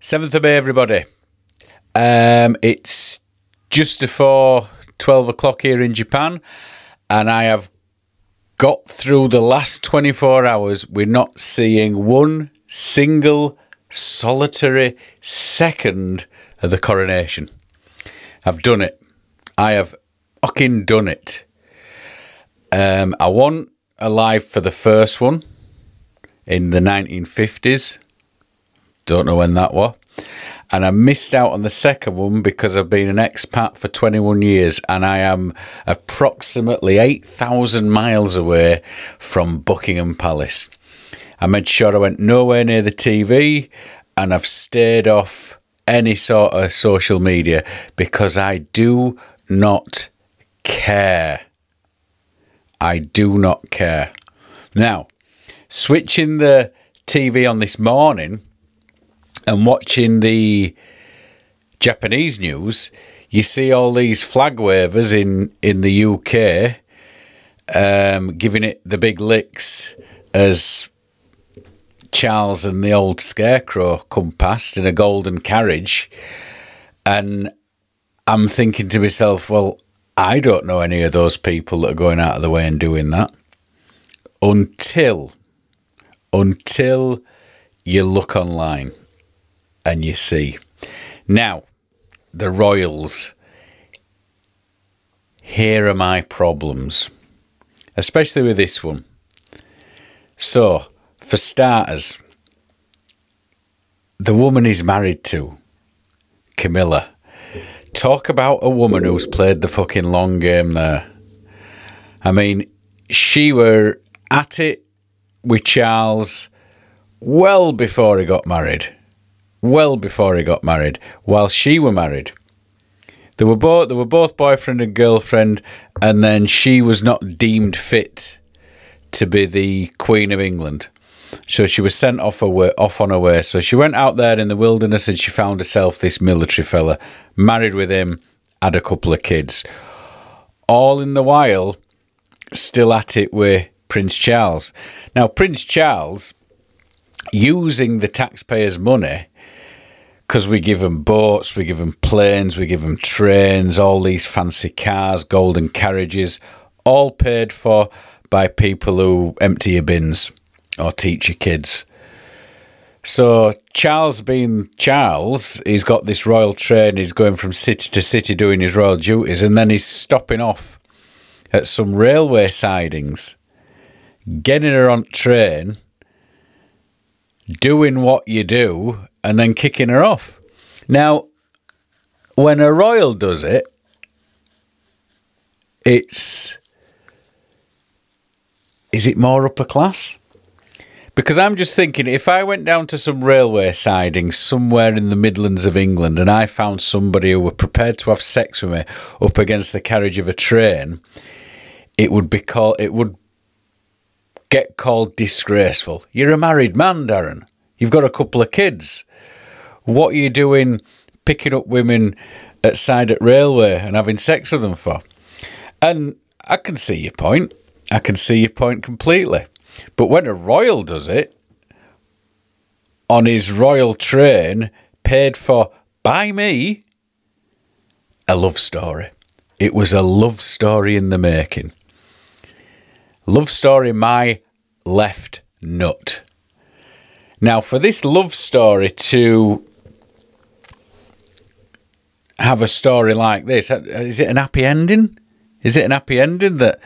7th of May, everybody. It's just before 12 o'clock here in Japan, and I have got through the last 24 hours with not seeing one single solitary second of the coronation. I've done it. I have fucking done it. I wasn't alive for the first one in the 1950s. Don't know when that was. And I missed out on the second one because I've been an expat for 21 years and I am approximately 8,000 miles away from Buckingham Palace. I made sure I went nowhere near the TV and I've stayed off any sort of social media because I do not care. I do not care. Now, switching the TV on this morning and watching the Japanese news, you see all these flag wavers in the UK giving it the big licks as Charles and the old scarecrow come past in a golden carriage. And I'm thinking to myself, well, I don't know any of those people that are going out of the way and doing that until you look online. And you see. Now, the royals. Here are my problems. Especially with this one. So, for starters, the woman he's married to, Camilla. Talk about a woman who's played the fucking long game there. I mean, she were at it with Charles well before he got married. Well before he got married, while she were married. They were both boyfriend and girlfriend, and then she was not deemed fit to be the Queen of England. So she was sent off on her way. So she went out there in the wilderness and she found herself this military fella, married with him, had a couple of kids. All in the while, still at it with Prince Charles. Now, Prince Charles, using the taxpayers' money, because we give them boats, we give them planes, we give them trains, all these fancy cars, golden carriages, all paid for by people who empty your bins or teach your kids. So Charles being Charles, he's got this royal train, he's going from city to city doing his royal duties, and then he's stopping off at some railway sidings, getting her on train, doing what you do, and then kicking her off. Now, when a royal does it, is it more upper class? Because I'm just thinking, if I went down to some railway siding somewhere in the Midlands of England and I found somebody who were prepared to have sex with me up against the carriage of a train, it would get called disgraceful. You're a married man, Darren. You've got a couple of kids. What are you doing picking up women at side at railway and having sex with them for? And I can see your point. I can see your point completely. But when a royal does it, on his royal train, paid for by me, a love story. It was a love story in the making. Love story, my left nut. Now, for this love story to have a story like this, is it an happy ending? Is it an happy ending that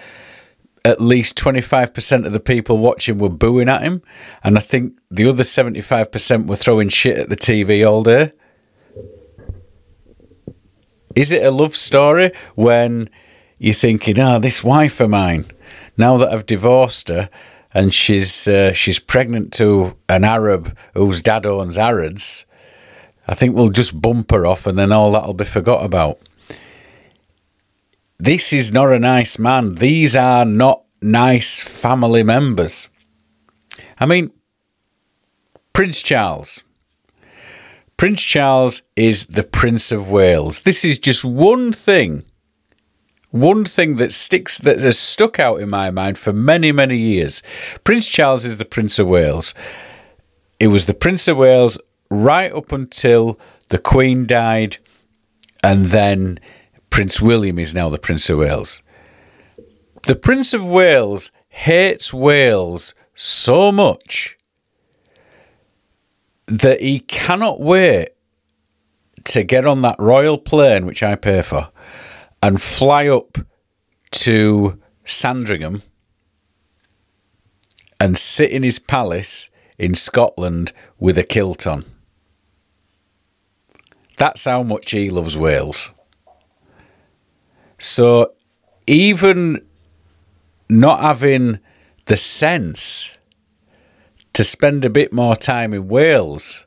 at least 25% of the people watching were booing at him, and I think the other 75% were throwing shit at the TV all day? Is it a love story when you're thinking, this wife of mine, now that I've divorced her, and she's pregnant to an Arab whose dad owns Harrods, I think we'll just bump her off and then all that'll be forgot about. This is not a nice man. These are not nice family members. I mean, Prince Charles. Prince Charles is the Prince of Wales. This is just one thing that has stuck out in my mind for many, many years. Prince Charles is the Prince of Wales. He was the Prince of Wales right up until the Queen died, and then Prince William is now the Prince of Wales. The Prince of Wales hates Wales so much that he cannot wait to get on that royal plane, which I pay for, and fly up to Sandringham and sit in his palace in Scotland with a kilt on. That's how much he loves Wales. So even not having the sense to spend a bit more time in Wales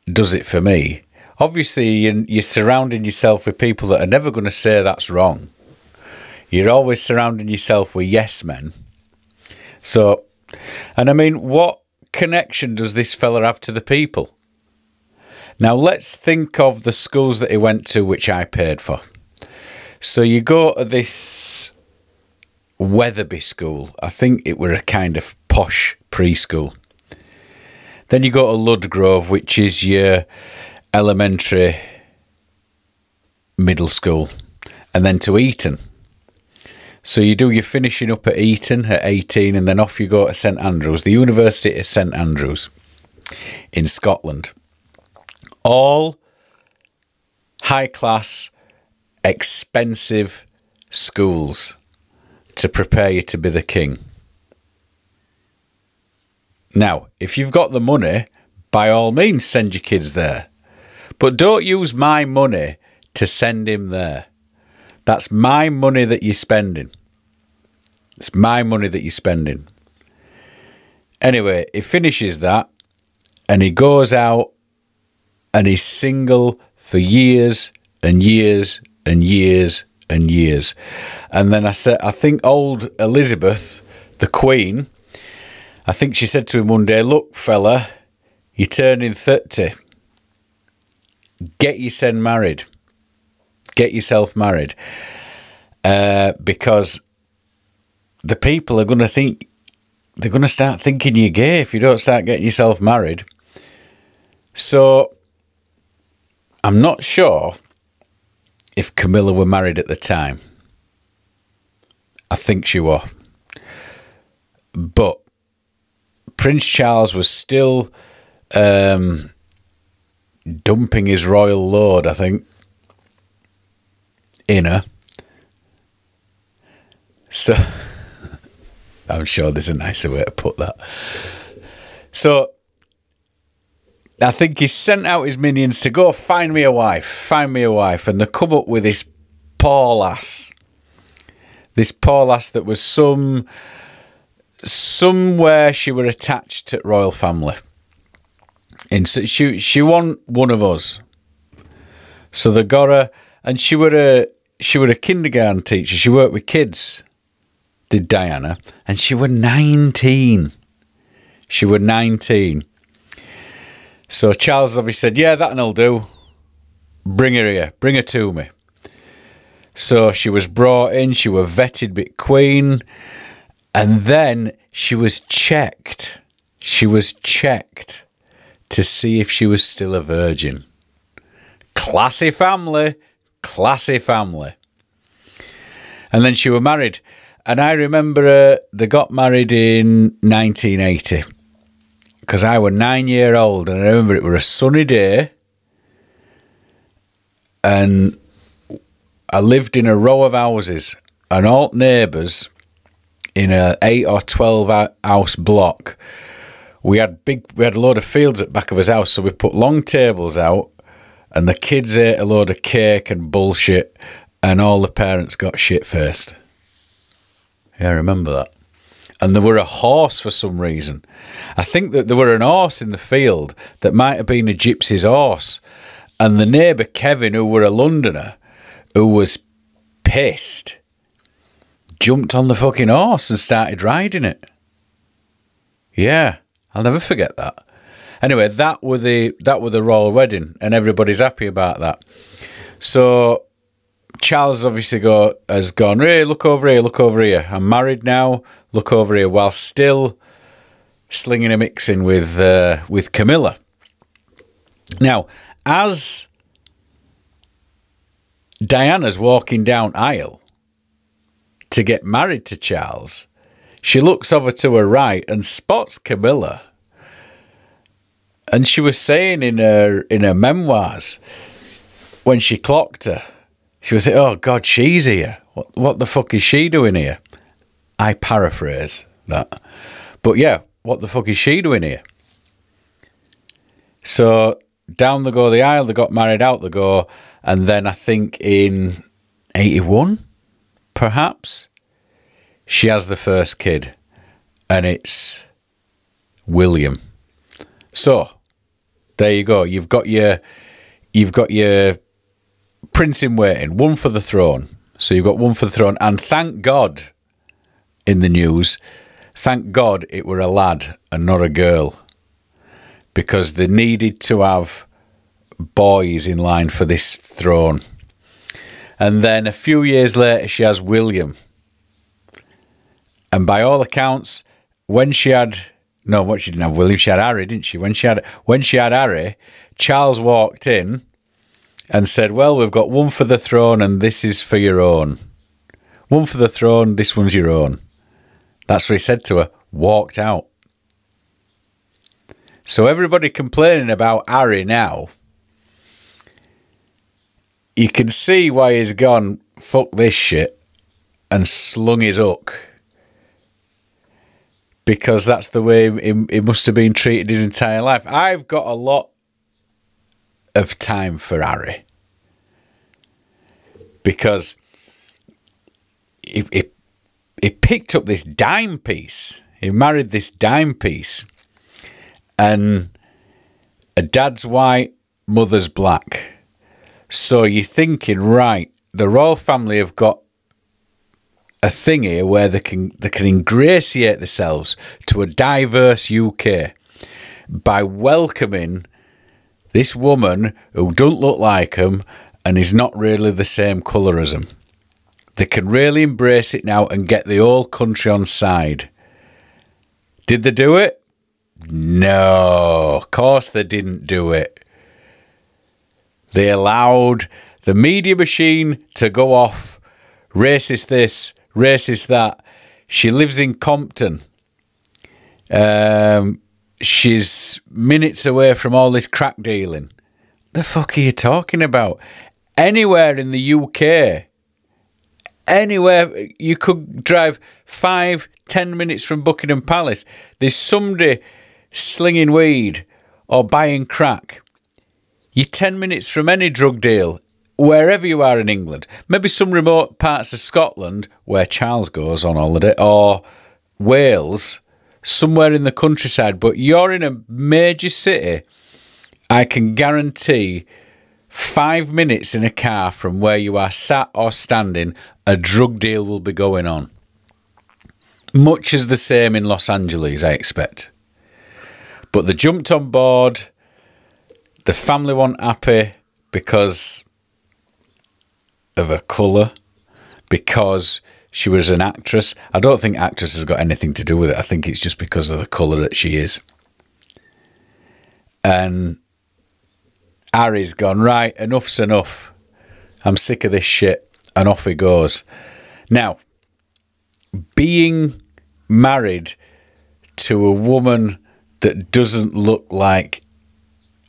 does it for me. Obviously, you're surrounding yourself with people that are never going to say that's wrong. You're always surrounding yourself with yes men. So, and I mean, what connection does this fella have to the people? Now, let's think of the schools that he went to, which I paid for. So you go to this Wetherby school. I think it were a kind of posh preschool. Then you go to Ludgrove, which is your elementary middle school. And then to Eton. So you do your finishing up at Eton at 18, and then off you go to St Andrews, the University of St Andrews in Scotland. All high-class, expensive schools to prepare you to be the king. Now, if you've got the money, by all means send your kids there. But don't use my money to send him there. That's my money that you're spending. It's my money that you're spending. Anyway, he finishes that and he goes out and he's single for years and years and years and years. And then I think old Elizabeth, the Queen, I think she said to him one day, look, fella, you're turning 30. Get yourself married. Get yourself married. Because the people are going to think, they're going to start thinking you're gay if you don't start getting yourself married. So, I'm not sure if Camilla were married at the time. I think she was. But Prince Charles was still dumping his royal load, I think, in her. So, I'm sure there's a nicer way to put that. So, I think he sent out his minions to go find me a wife, find me a wife. And they come up with this poor lass. This poor lass that was somewhere she were attached to royal family. And so she wasn't one of us. So they got her, and she were a kindergarten teacher. She worked with kids, did Diana, and she were 19. She were 19. So Charles obviously said, yeah, that'll do. Bring her here. Bring her to me. So she was brought in. She was vetted by Queen. And then she was checked. She was checked to see if she was still a virgin. Classy family. Classy family. And then she was married. And I remember they got married in 1980. Because I was 9 years old, and I remember it was a sunny day, and I lived in a row of houses, and all neighbours in a 8 or 12 house block. We had a load of fields at the back of his house, so we put long tables out, and the kids ate a load of cake and bullshit, and all the parents got shit-faced. Yeah, I remember that. And there were a horse for some reason. I think that there were an horse in the field that might have been a gypsy's horse. And the neighbour, Kevin, who were a Londoner, who was pissed, jumped on the fucking horse and started riding it. Yeah, I'll never forget that. Anyway, that were the royal wedding, and everybody's happy about that. So Charles obviously has gone, hey, look over here, look over here. I'm married now, look over here, while still slinging a mix in with Camilla. Now, as Diana's walking down aisle to get married to Charles, she looks over to her right and spots Camilla. And she was saying in her memoirs, when she clocked her, she was saying, oh God, she's here. What the fuck is she doing here? I paraphrase that. But yeah, what the fuck is she doing here? So down they go the aisle, they got married, out they go. And then I think in 81, perhaps, she has the first kid. And it's William. So there you go. You've got your prince in waiting, one for the throne. So you've got one for the throne. And thank God, in the news, thank God it were a lad and not a girl. Because they needed to have boys in line for this throne. And then a few years later, she has William. And by all accounts, when she had... No, what she didn't have William, she had Harry, didn't she? When she had Harry, Charles walked in and said, well, we've got one for the throne and this is for your own. One for the throne, this one's your own. That's what he said to her. Walked out. So everybody complaining about Harry now, you can see why he's gone, fuck this shit, and slung his hook. Because that's the way he must have been treated his entire life. I've got a lot of time for Harry. Because he picked up this dime piece. He married this dime piece. And a dad's white, mother's black. So you're thinking, right, the royal family have got a thing here where they can ingratiate themselves to a diverse UK by welcoming this woman who don't look like them and is not really the same colour as them. They can really embrace it now and get the whole country on side. Did they do it? No, of course they didn't do it. They allowed the media machine to go off. Racist this, racist that. She lives in Compton. She's minutes away from all this crack dealing. The fuck are you talking about? Anywhere in the UK, anywhere, you could drive 5-10 minutes from Buckingham Palace. There's somebody slinging weed or buying crack. You're 10 minutes from any drug deal, wherever you are in England. Maybe some remote parts of Scotland where Charles goes on holiday, or Wales, somewhere in the countryside. But you're in a major city, I can guarantee 5 minutes in a car from where you are sat or standing, a drug deal will be going on. Much as the same in Los Angeles, I expect. But they jumped on board. The family weren't happy because of her colour, because she was an actress. I don't think actress has got anything to do with it. I think it's just because of the colour that she is. And Harry's gone, right, enough's enough. I'm sick of this shit. And off he goes. Now, being married to a woman that doesn't look like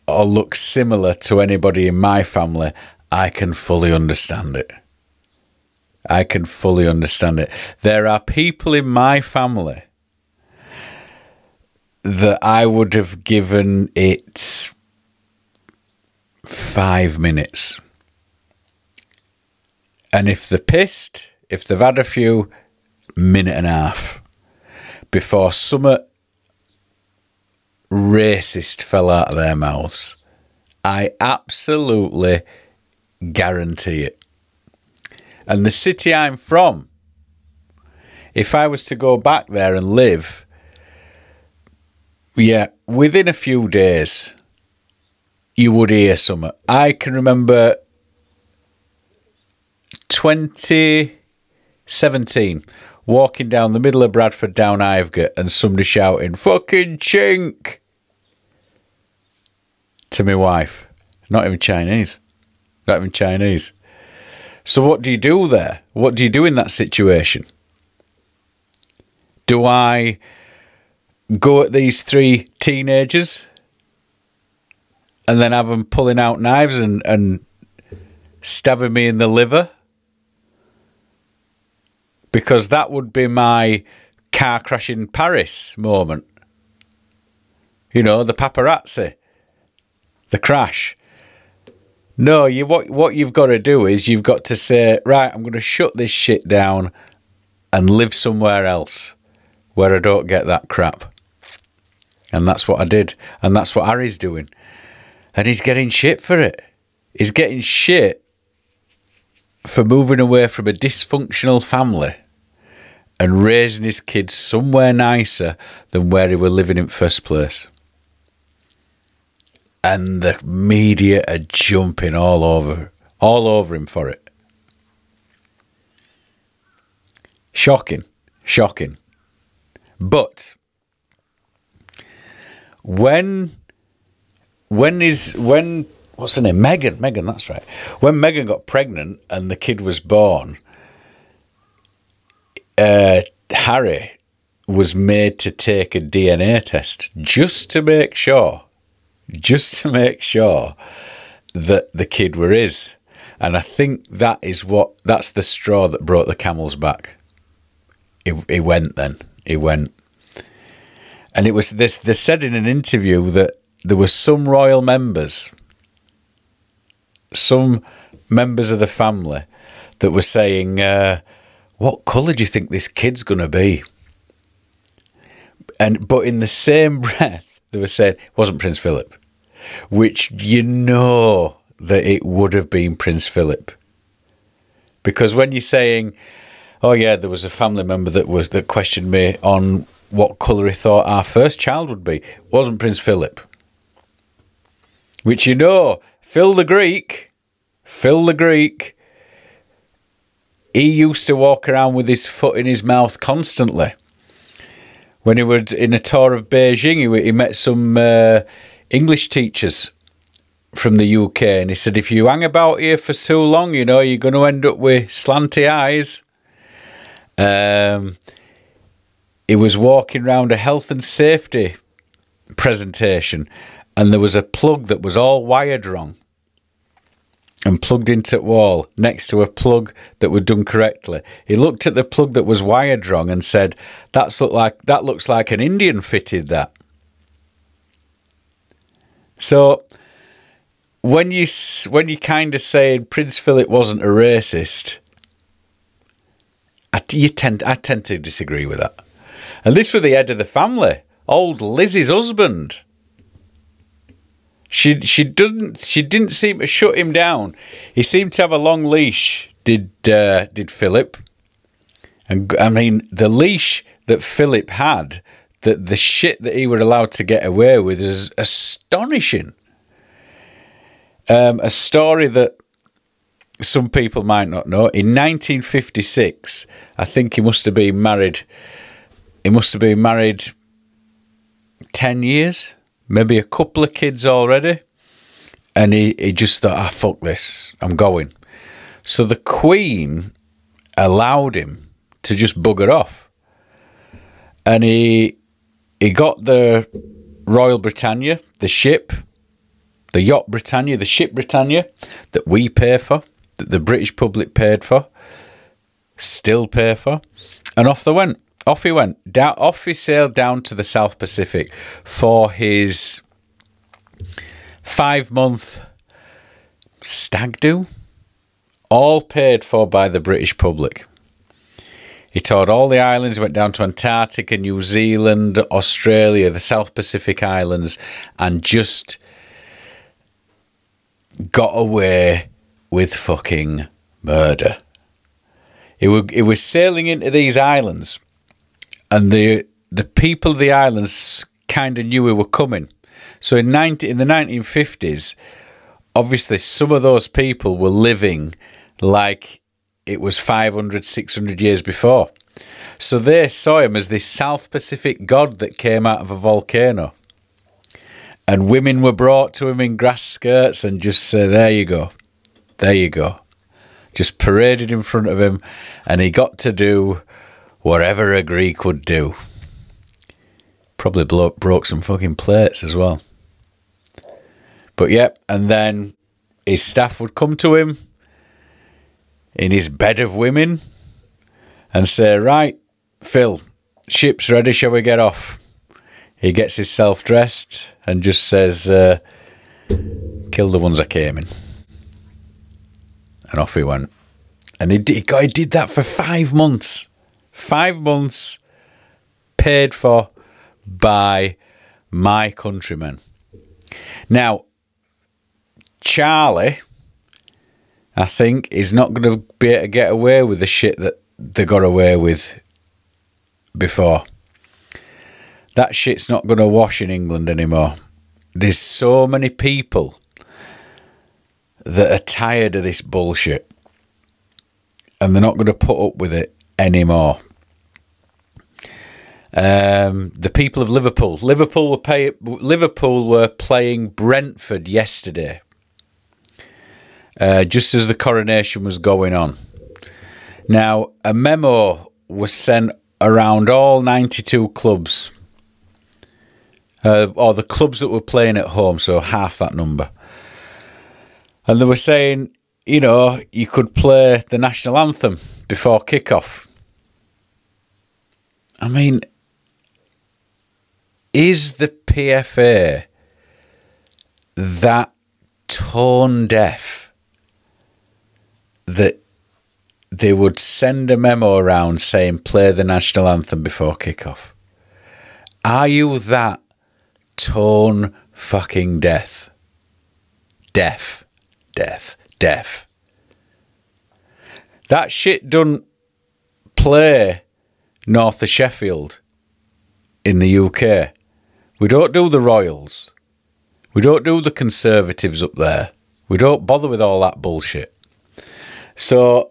or look similar to anybody in my family, I can fully understand it. I can fully understand it. There are people in my family that I would have given it 5 minutes. And if they're pissed, if they've had a few, minute and a half before some racist fell out of their mouths. I absolutely guarantee it. And the city I'm from, if I was to go back there and live, yeah, within a few days, you would hear something. I can remember 2017, walking down the middle of Bradford down Ivegate and somebody shouting, fucking chink. to my wife. Not even Chinese. Not even Chinese. So what do you do there? What do you do in that situation? Do I go at these three teenagers and then have them pulling out knives and stabbing me in the liver? Because that would be my car crash in Paris moment. You know, the paparazzi. The crash. No, what you've got to do is you've got to say, right, I'm going to shut this shit down and live somewhere else where I don't get that crap. And that's what I did. And that's what Harry's doing. And he's getting shit for it. He's getting shit for moving away from a dysfunctional family and raising his kids somewhere nicer than where he was living in first place. And the media are jumping all over him for it. Shocking. But when what's her name? Megan, that's right. When Megan got pregnant and the kid was born, Harry was made to take a DNA test just to make sure that the kid were his. And I think that's the straw that broke the camel's back. He went. And it was this, they said in an interview that there were some royal members, some members of the family that were saying, what colour do you think this kid's going to be? But in the same breath, they were saying, it wasn't Prince Philip, which you know that it would have been Prince Philip. Because when you're saying, oh yeah, there was a family member that questioned me on what colour he thought our first child would be, it wasn't Prince Philip. Which you know, Phil the Greek, he used to walk around with his foot in his mouth constantly. When he was in a tour of Beijing, he met some English teachers from the UK, and he said, if you hang about here for too long, you know, you're going to end up with slanty eyes. He was walking around a health and safety presentation, and there was a plug that was all wired wrong and plugged into the wall next to a plug that was done correctly. He looked at the plug that was wired wrong and said, that looks like an Indian fitted that. So when you kind of say Prince Philip wasn't a racist, I tend to disagree with that. And this was the head of the family, old Lizzie's husband. She didn't seem to shut him down. He seemed to have a long leash, did Philip. And I mean, the leash that Philip had, the shit that he were allowed to get away with is astonishing. A story that some people might not know. In 1956, I think he must have been married. He must have been married 10 years, maybe a couple of kids already. And he just thought, fuck this, I'm going. So the Queen allowed him to just bugger off. And he got the Royal Britannia, the ship, the yacht Britannia, the ship Britannia, that we pay for, that the British public paid for, still pay for, and off they went. Off he went. Off he sailed down to the South Pacific for his 5-month stag do, all paid for by the British public. He toured all the islands, went down to Antarctica, New Zealand, Australia, the South Pacific Islands, and just got away with fucking murder. He was sailing into these islands, and the people of the islands kind of knew he were coming. So in the 1950s, obviously some of those people were living like it was 500, 600 years before. So they saw him as this South Pacific god that came out of a volcano. And women were brought to him in grass skirts and just say, there you go. There you go. Just paraded in front of him, and he got to do whatever a Greek would do. Probably broke some fucking plates as well. But yep, and then his staff would come to him in his bed of women and say, right, Phil, ship's ready, shall we get off? He gets himself dressed and just says, kill the ones I came in. And off he went. And he did that for 5 months. 5 months paid for by my countrymen. Now, Charlie, I think, is not going to be able to get away with the shit that they got away with before. That shit's not going to wash in England anymore. There's so many people that are tired of this bullshit, and they're not going to put up with it anymore. The people of Liverpool. Liverpool were playing Brentford yesterday, just as the coronation was going on. Now, a memo was sent around all 92 clubs, or the clubs that were playing at home, so half that number. And they were saying, you know, you could play the national anthem before kick-off. I mean, is the PFA that tone deaf that they would send a memo around saying play the national anthem before kick-off? Are you that tone fucking deaf? Deaf. That shit don't play north of Sheffield in the UK. We don't do the Royals. We don't do the Conservatives up there. We don't bother with all that bullshit. So,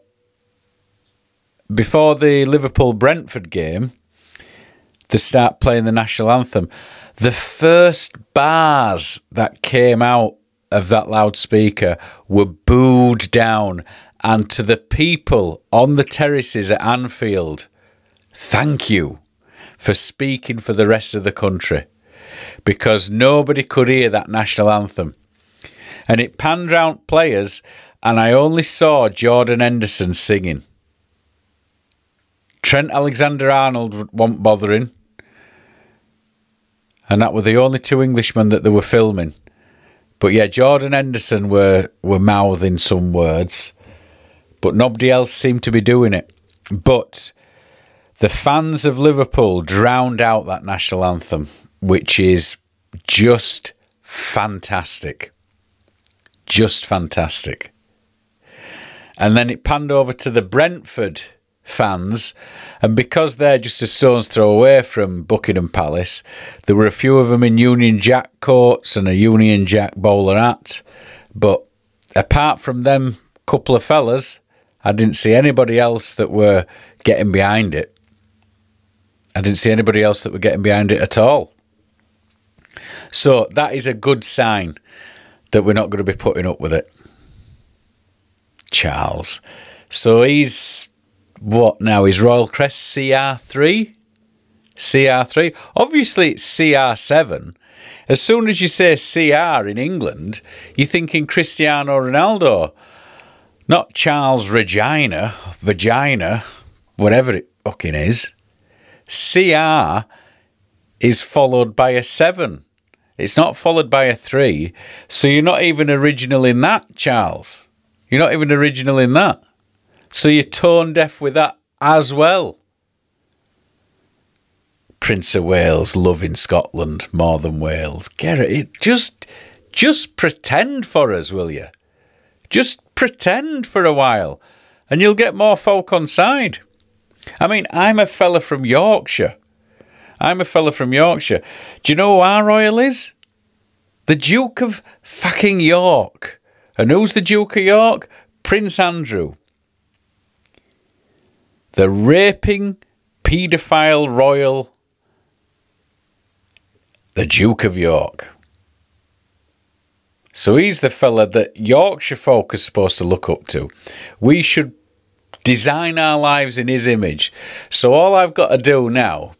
before the Liverpool-Brentford game, they start playing the national anthem. The first bars that came out of that loudspeaker were booed down. And to the people on the terraces at Anfield, thank you for speaking for the rest of the country, because nobody could hear that national anthem. And it panned round players, and I only saw Jordan Henderson singing. Trent Alexander-Arnold wasn't bothering, and that were the only two Englishmen that they were filming. But yeah, Jordan Henderson were mouthing some words, but nobody else seemed to be doing it. But the fans of Liverpool drowned out that national anthem, which is just fantastic. Just fantastic. And then it panned over to the Brentford fans, and because they're just a stone's throw away from Buckingham Palace, there were a few of them in Union Jack coats and a Union Jack bowler hat. But apart from them couple of fellas, I didn't see anybody else that were getting behind it. I didn't see anybody else that were getting behind it at all. So that is a good sign that we're not going to be putting up with it. Charles. So he's, what now? His Royal Crest CR3? CR3? Obviously it's CR7. As soon as you say CR in England, you're thinking Cristiano Ronaldo. Not Charles Regina, Vagina, whatever it fucking is. CR is followed by a 7. It's not followed by a 3. So you're not even original in that, Charles. You're not even original in that. So you're tone deaf with that as well. Prince of Wales, loving Scotland more than Wales. Get it? Just pretend for us, will you? Just pretend for a while, and you'll get more folk on side. I mean, I'm a fella from Yorkshire. Do you know who our royal is? The Duke of fucking York. And who's the Duke of York? Prince Andrew. The raping, paedophile royal, the Duke of York. So he's the fella that Yorkshire folk are supposed to look up to. We should design our lives in his image. So all I've got to do now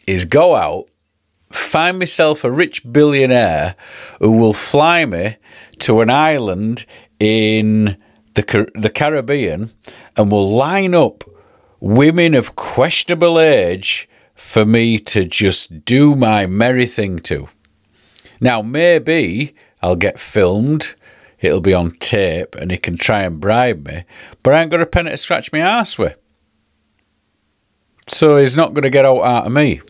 is go out, find myself a rich billionaire who will fly me to an island in the Caribbean and will line up women of questionable age for me to just do my merry thing to. Now, maybe I'll get filmed, it'll be on tape, and he can try and bribe me, but I ain't got a penny to scratch my arse with. So he's not going to get out of me.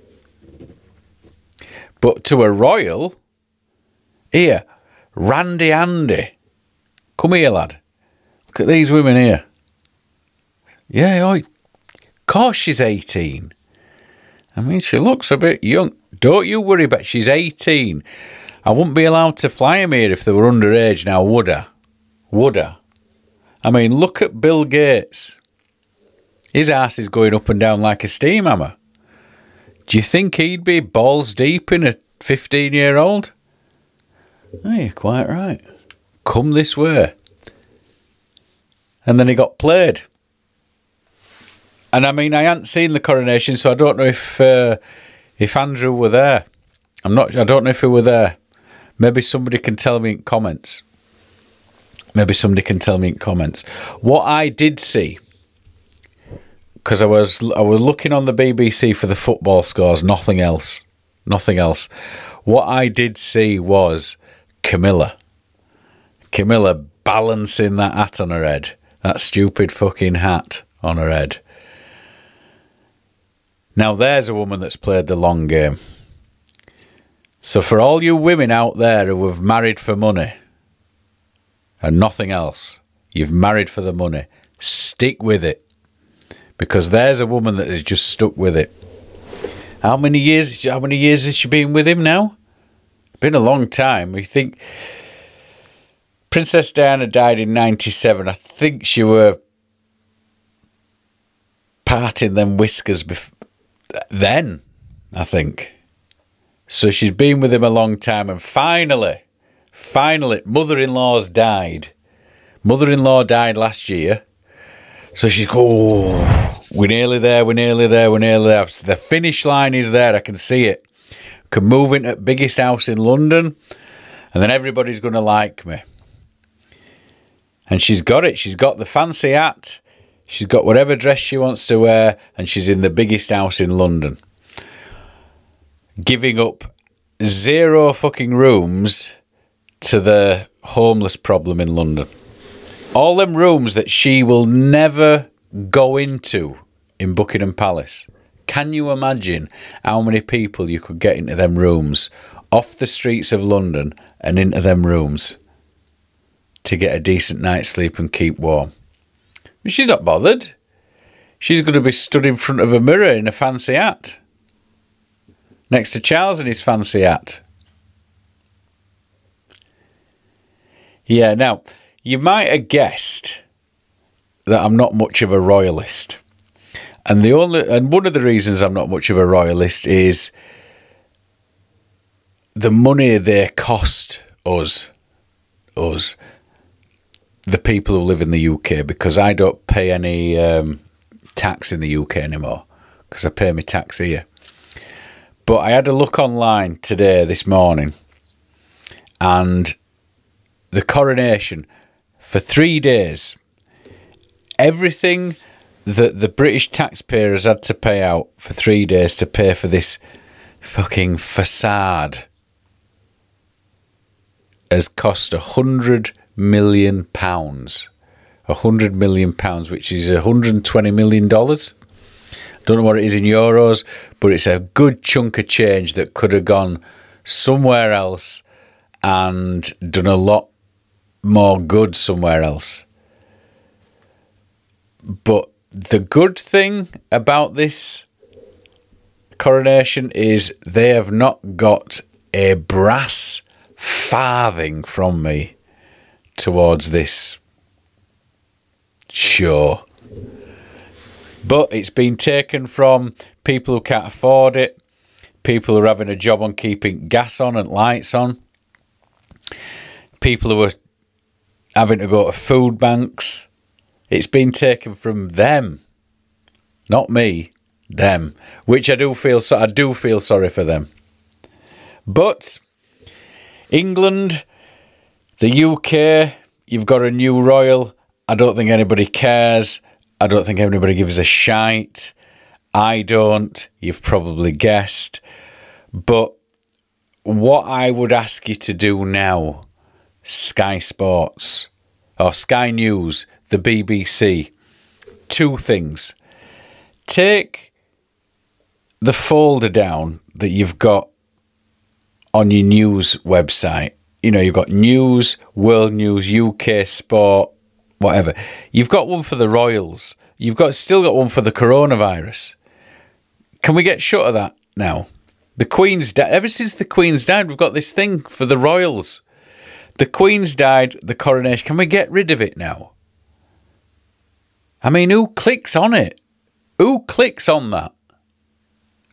But to a royal, here, Randy Andy, come here, lad. Look at these women here. Yeah, of course she's 18. I mean, she looks a bit young. Don't you worry, but she's 18. I wouldn't be allowed to fly him here if they were underage now, would I? Would I? I mean, look at Bill Gates. His ass is going up and down like a steam hammer. Do you think he'd be balls deep in a 15-year-old? Oh, you're quite right. Come this way. And then he got played. And I mean, I hadn't seen the coronation, so I don't know if Andrew were there. I don't know if he were there. Maybe somebody can tell me in comments. Maybe somebody can tell me in comments. What I did see, because I was looking on the BBC for the football scores, nothing else. Nothing else. What I did see was Camilla balancing that hat on her head. That stupid fucking hat on her head. Now there's a woman that's played the long game. So for all you women out there who have married for money and nothing else, you've married for the money, stick with it. Because there's a woman that has just stuck with it. How many years has she been with him now? Been a long time. We think Princess Diana died in 97. I think she were parting them whiskers then, I think. So she's been with him a long time, and finally, mother-in-law's died. Mother-in-law died last year. So she's, oh, we're nearly there, we're nearly there, we're nearly there. The finish line is there, I can see it. Can move into the biggest house in London, and then everybody's going to like me. And she's got it. She's got the fancy hat. She's got whatever dress she wants to wear, and she's in the biggest house in London. Giving up 0 fucking rooms to the homeless problem in London. All them rooms that she will never go into in Buckingham Palace. Can you imagine how many people you could get into them rooms off the streets of London and into them rooms to get a decent night's sleep and keep warm? But she's not bothered. She's going to be stood in front of a mirror in a fancy hat. Next to Charles in his fancy hat. Yeah, now, you might have guessed that I'm not much of a royalist. And one of the reasons I'm not much of a royalist is the money they cost us, the people who live in the UK, because I don't pay any tax in the UK anymore, because I pay my tax here. But I had a look online this morning, and the coronation, for 3 days, everything that the British taxpayer has had to pay out for 3 days to pay for this fucking facade has cost £100 million. £100 million, which is $120 million. Don't know what it is in euros, but it's a good chunk of change that could have gone somewhere else and done a lot more good somewhere else. But the good thing about this coronation is they have not got a brass farthing from me towards this show. But it's been taken from people who can't afford it, people who are having a job on keeping gas on and lights on, people who are having to go to food banks. It's been taken from them, not me, them, which I do feel sorry for them. But England, the UK, you've got a new royal. I don't think anybody cares. I don't think anybody gives a shite. I don't. You've probably guessed. But what I would ask you to do now, Sky Sports or Sky News, the BBC, two things. Take the folder down that you've got on your news website. You know, you've got news, world news, UK sport, whatever. You've got one for the royals. You've still got one for the coronavirus. Can we get shut of that now? The Queen's died. Ever since the Queen's died, we've got this thing for the royals. The Queen's died, the coronation. Can we get rid of it now? I mean, who clicks on it? Who clicks on that?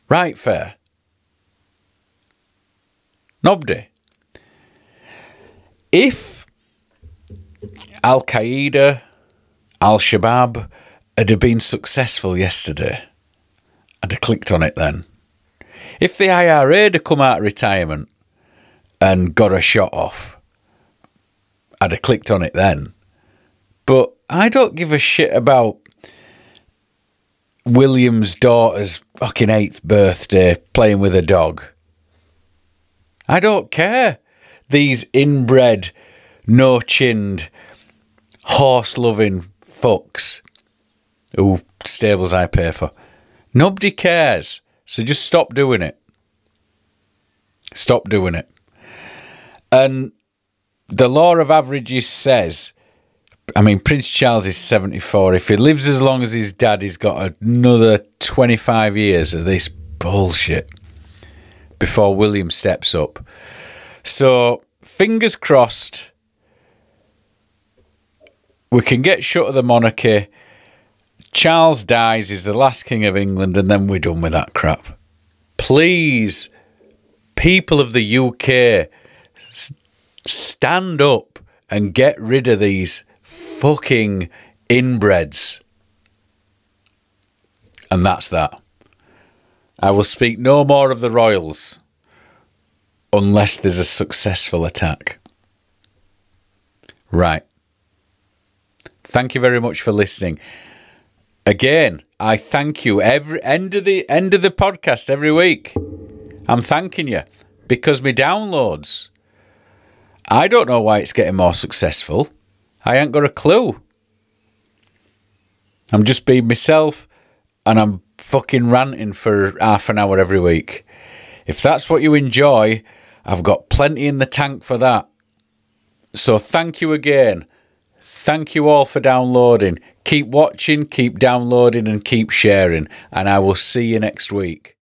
Right, fair. Nobody. If Al-Qaeda, Al-Shabaab had been successful yesterday, I'd have clicked on it then. If the IRA had come out of retirement and got a shot off, I'd have clicked on it then. But I don't give a shit about William's daughter's fucking 8th birthday playing with a dog. I don't care. These inbred, no-chinned, horse-loving fucks who stables I pay for. Nobody cares. So just stop doing it. Stop doing it. And the law of averages says, I mean, Prince Charles is 74. If he lives as long as his dad, he's got another 25 years of this bullshit before William steps up. So, fingers crossed, we can get shut of the monarchy. Charles dies, he's the last king of England, and then we're done with that crap. Please, people of the UK, stand up and get rid of these fucking inbreds. And that's that. I will speak no more of the royals unless there's a successful attack. Right. Thank you very much for listening. Again, I thank you every end of the podcast every week. I'm thanking you because my downloads, I don't know why it's getting more successful. I ain't got a clue. I'm just being myself and I'm fucking ranting for half an hour every week. If that's what you enjoy, I've got plenty in the tank for that. So thank you again. Thank you all for downloading. Keep watching, keep downloading and keep sharing. And I will see you next week.